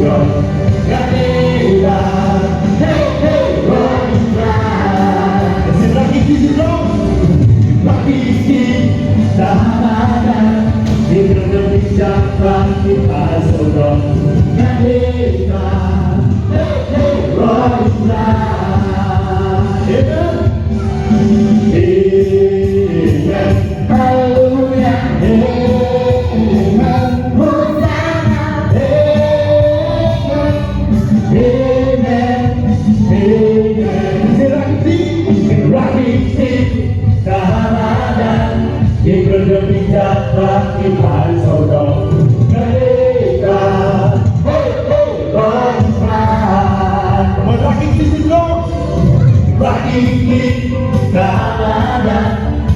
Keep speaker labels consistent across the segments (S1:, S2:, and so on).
S1: sogong Ganeba Hey hey Rolling Fly Lagi dong Lagi sahabat Kita berbincang kita sogong Ganeba Hey hey Rolling Fly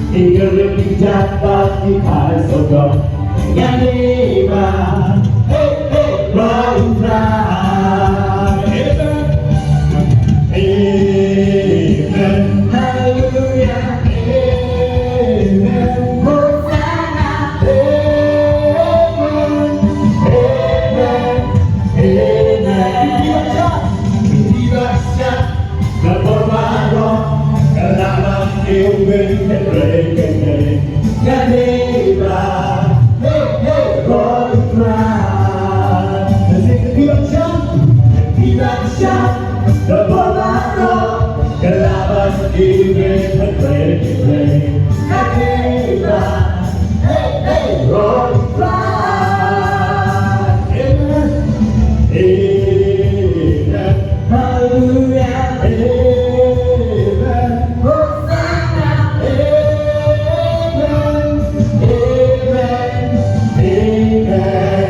S1: Hingga lebih dapat kita sogong Ganeba Hey hey Rolling Fly Amen Hallelujah Amen Hosanna Amen Amen Amen Dibaca Berbahagia Kenapa Amen Ganeba Hey hey Rolling Fly Dibaca Berbahagia Kenapa Ganeba Hey hey Rolling Fly Amen Amen Hallelujah Amen Hosanna Amen Amen Amen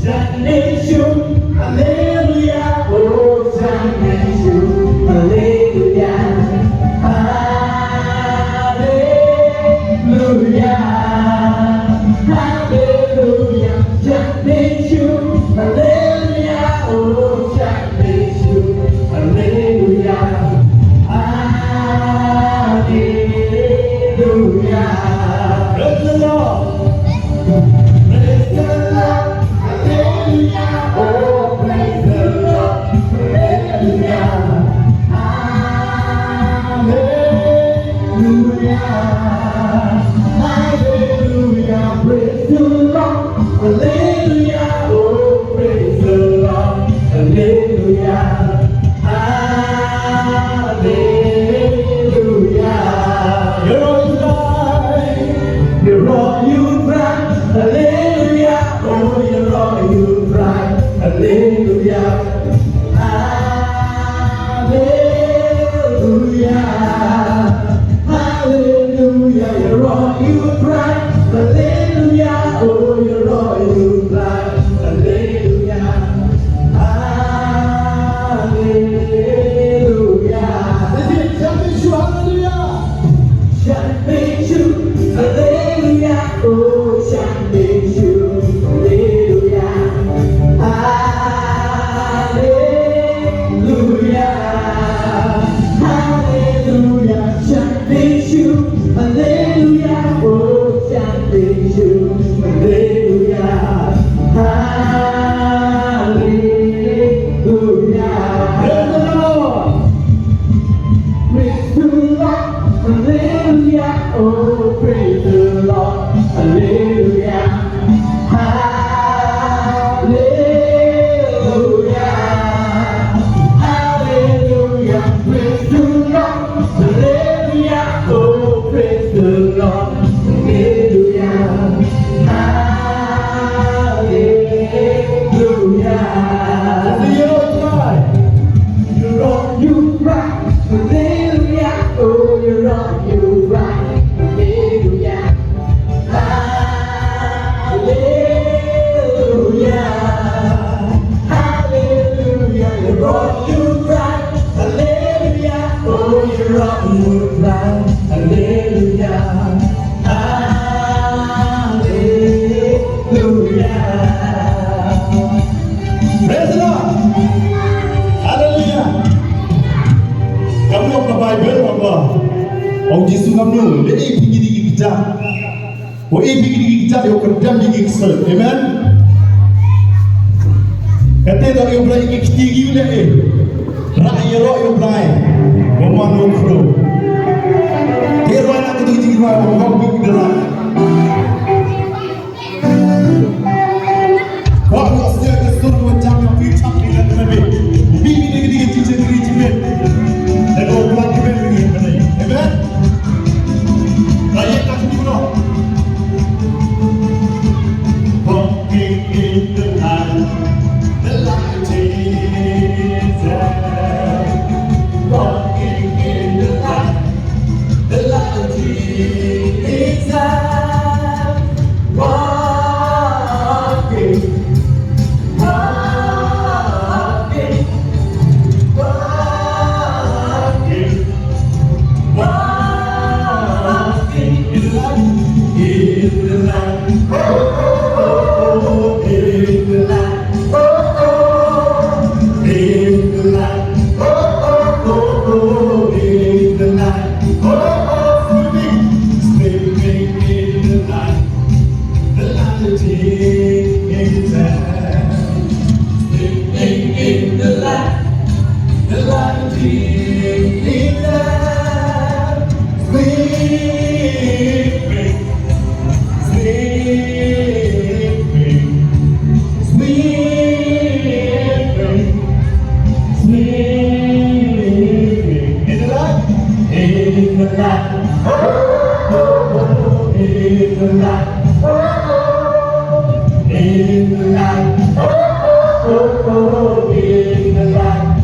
S1: Shanneshu Hallelujah Oh Shanneshu Hallelujah Hallelujah Hallelujah Shanneshu Hallelujah Oh Shanneshu Hallelujah Hallelujah Praise the Lord Praise the Lord Hallelujah Oh praise the Lord Hallelujah Hallelujah Hallelujah Praise the Lord Hallelujah Oh praise the Lord Hallelujah Hallelujah You're all you cry You're all you cry Hallelujah Oh you're all you cry Hallelujah Hallelujah Hallelujah You're all you cry Hallelujah Oh you're all you cry Hallelujah Hallelujah This is Shanneshu Hallelujah Shanneshu Hallelujah Oh Shanneshu Hallelujah Hallelujah Hallelujah Shanneshu Hallelujah Oh Shanneshu Hallelujah Hallelujah Praise the Lord Praise the Lord Hallelujah Oh praise the Lord Hallelujah Hallelujah Hallelujah Praise the Lord Hallelujah Oh praise the Lord Hallelujah Hallelujah You're all you cry Hallelujah Oh you're all you cry Hallelujah Hallelujah Hallelujah You're all you cry Hallelujah Oh you're all you cry Hallelujah Hallelujah Praise the Lord Hallelujah Kamu apa Bible apa Ông Giêsu ngâm nụ để ý phi đi kita Wo ý phi đi kita yo kedam di kisel Amen Kata tak yang berai ke kitigi ule Ra'ya ro'ya berai Memang ukro Kira anak itu kitigi berai Memang buk gerak Wah kasih ke surga macam yang pincang di dalam nabi Bibi ni ketika cincin diri cincin Dan orang pulang cincin diri berai Amen Ra'ya tak kitigi berai Walking in the light The light is there. Walking in the light. The light is there. Walking, walking, walking, walking in the light. In the light. Oh, oh, oh, oh, in the light. In the light, oh oh oh oh, in the light, oh oh, sleeping in the light is there. Sleeping in the light is there. Sleeping, sleeping, sleeping. Sleeping in the light, in the light, oh, oh, oh, in the light, oh, oh, in the light, oh, oh, oh, in the light.